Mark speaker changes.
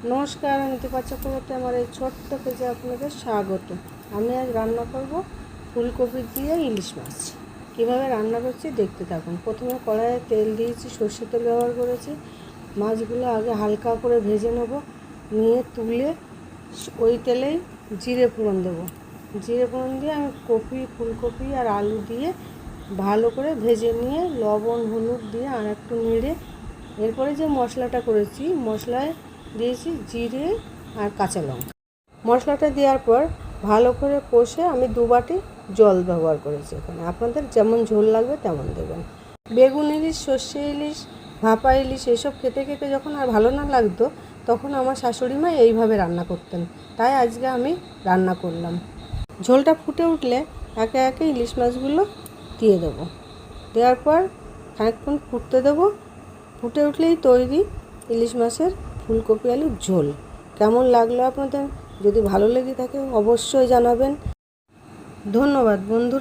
Speaker 1: নমস্কার, আমি দীপা চক্রবর্তী। আমার এই ছোট্ট পেজে আপনাদের স্বাগত। আমি আজ রান্না করব ফুলকপি দিয়ে ইলিশ মাছ। কীভাবে রান্না করছি দেখতে থাকুন। প্রথমে কড়াইয়ে তেল দিয়েছি, সর্ষের তেল ব্যবহার করেছি। মাছগুলো আগে হালকা করে ভেজে নেব, নিয়ে তুলে ওই তেলেই জিরে ফোড়ন দেবো। জিরে ফোড়ন দিয়ে আমি ফুলকপি আর আলু দিয়ে ভালো করে ভেজে নিয়ে লবণ হলুদ দিয়ে আর একটু নেড়ে এরপরে যে মশলাটা করেছি, মশলায় দিয়েছি জিরে আর কাঁচা লঙ্কা। মশলাটা দেওয়ার পর ভালো করে কষে আমি 2 বাটি জল ব্যবহার করেছি। এখানে আপনাদের যেমন ঝোল লাগবে তেমন দেবেন। বেগুন ইলিশ, সর্ষে ইলিশ, ভাপা ইলিশ এসব খেতে খেতে যখন আর ভালো না লাগতো, তখন আমার শাশুড়ি মা এইভাবে রান্না করতেন। তাই আজকে আমি রান্না করলাম। ঝোলটা ফুটে উঠলে একে একে ইলিশ মাছগুলো দিয়ে দেবো। দেওয়ার পর খানিকক্ষণ ফুটতে দেবো। ফুটে উঠলেই তৈরি ইলিশ মাছের ফুলকপি আলুর ঝোল। কেমন লাগলো আপনাদের? যদি ভালো লেগে থাকে অবশ্যই জানাবেন। ধন্যবাদ বন্ধু।